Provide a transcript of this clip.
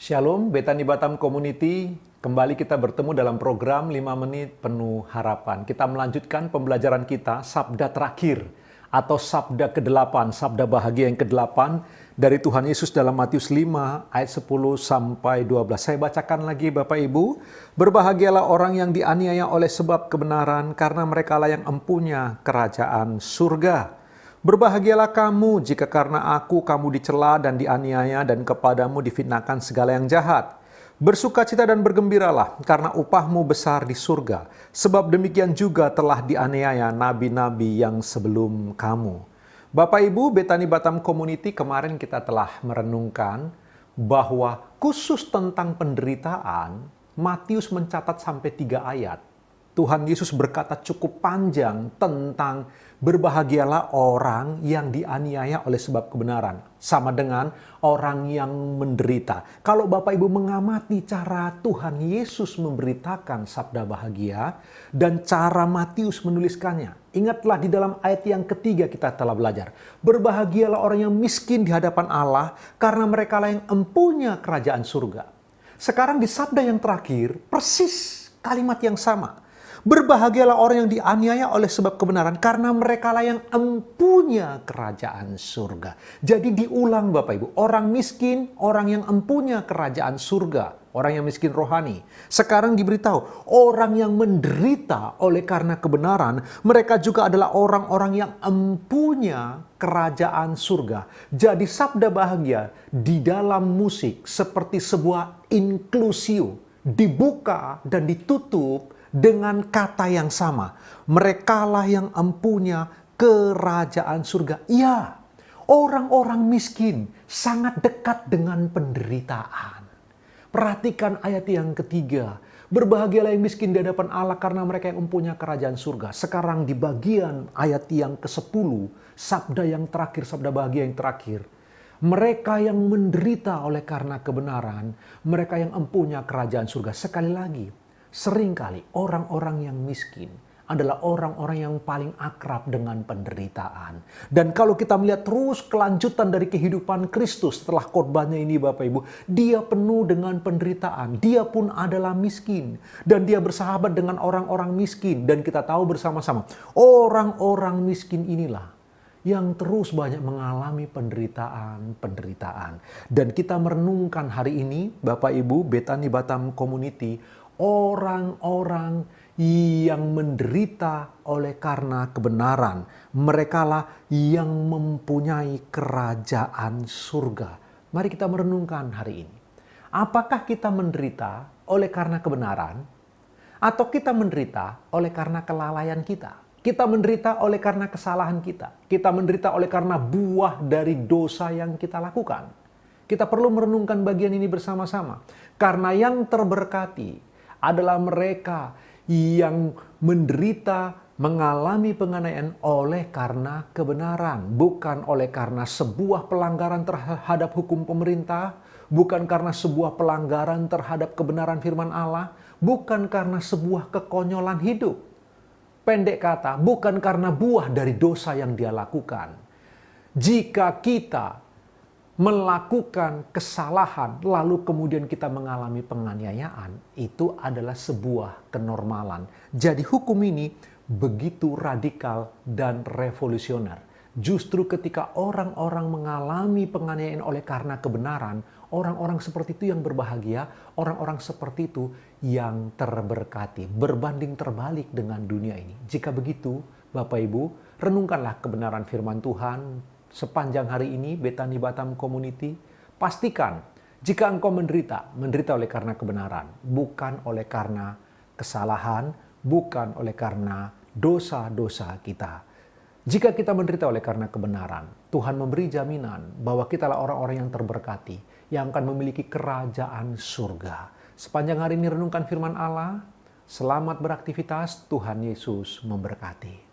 Shalom, Betani Batam Community. Kembali kita bertemu dalam program 5 menit penuh harapan. Kita melanjutkan pembelajaran kita, sabda terakhir atau sabda ke-8, sabda bahagia yang ke-8 dari Tuhan Yesus dalam Matius 5 ayat 10 sampai 12. Saya bacakan lagi Bapak Ibu. Berbahagialah orang yang dianiaya oleh sebab kebenaran, karena merekalah yang empunya kerajaan surga. Berbahagialah kamu jika karena aku kamu dicela dan dianiaya dan kepadamu difitnahkan segala yang jahat. Bersukacita dan bergembiralah karena upahmu besar di surga. Sebab demikian juga telah dianiaya nabi-nabi yang sebelum kamu. Bapak Ibu, Betani Batam Community, kemarin kita telah merenungkan bahwa khusus tentang penderitaan, Matius mencatat sampai 3 ayat. Tuhan Yesus berkata cukup panjang tentang berbahagialah orang yang dianiaya oleh sebab kebenaran. Sama dengan orang yang menderita. Kalau Bapak Ibu mengamati cara Tuhan Yesus memberitakan sabda bahagia dan cara Matius menuliskannya. Ingatlah di dalam ayat yang ketiga kita telah belajar. Berbahagialah orang yang miskin di hadapan Allah, karena merekalah yang empunya kerajaan surga. Sekarang di sabda yang terakhir, persis kalimat yang sama. Berbahagialah orang yang dianiaya oleh sebab kebenaran, karena merekalah yang empunya kerajaan surga. Jadi diulang Bapak Ibu, orang miskin, orang yang empunya kerajaan surga, orang yang miskin rohani. Sekarang diberitahu, orang yang menderita oleh karena kebenaran, mereka juga adalah orang-orang yang empunya kerajaan surga. Jadi sabda bahagia di dalam musik seperti sebuah inklusio, dibuka dan ditutup dengan kata yang sama. Merekalah yang empunya kerajaan surga. Ya, orang-orang miskin sangat dekat dengan penderitaan. Perhatikan ayat yang ketiga. Berbahagialah yang miskin di hadapan Allah, karena mereka yang empunya kerajaan surga. Sekarang di bagian ayat yang ke-10, sabda yang terakhir, sabda bahagia yang terakhir. Mereka yang menderita oleh karena kebenaran, mereka yang empunya kerajaan surga. Sekali lagi, seringkali orang-orang yang miskin adalah orang-orang yang paling akrab dengan penderitaan. Dan kalau kita melihat terus kelanjutan dari kehidupan Kristus setelah khotbahnya ini Bapak Ibu, dia penuh dengan penderitaan. Dia pun adalah miskin. Dan dia bersahabat dengan orang-orang miskin. Dan kita tahu bersama-sama, orang-orang miskin inilah yang terus banyak mengalami penderitaan. Dan kita merenungkan hari ini, Bapak Ibu, Betani Batam Community, orang-orang yang menderita oleh karena kebenaran. Merekalah yang mempunyai kerajaan surga. Mari kita merenungkan hari ini. Apakah kita menderita oleh karena kebenaran? Atau kita menderita oleh karena kelalaian kita? Kita menderita oleh karena kesalahan kita. Kita menderita oleh karena buah dari dosa yang kita lakukan. Kita perlu merenungkan bagian ini bersama-sama. Karena yang terberkati adalah mereka yang menderita, mengalami penganiayaan oleh karena kebenaran. Bukan oleh karena sebuah pelanggaran terhadap hukum pemerintah. Bukan karena sebuah pelanggaran terhadap kebenaran firman Allah. Bukan karena sebuah kekonyolan hidup. Pendek kata, bukan karena buah dari dosa yang dia lakukan. Jika kita melakukan kesalahan, lalu kemudian kita mengalami penganiayaan, itu adalah sebuah kenormalan. Jadi hukum ini begitu radikal dan revolusioner. Justru ketika orang-orang mengalami penganiayaan oleh karena kebenaran, orang-orang seperti itu yang berbahagia, orang-orang seperti itu yang terberkati. Berbanding terbalik dengan dunia ini. Jika begitu, Bapak Ibu, renungkanlah kebenaran firman Tuhan sepanjang hari ini, Betani Batam Community. Pastikan jika engkau menderita oleh karena kebenaran, bukan oleh karena kesalahan, bukan oleh karena dosa-dosa kita. Jika kita menderita oleh karena kebenaran, Tuhan memberi jaminan bahwa kita adalah orang-orang yang terberkati, yang akan memiliki kerajaan surga. Sepanjang hari ini renungkan firman Allah. Selamat beraktivitas, Tuhan Yesus memberkati.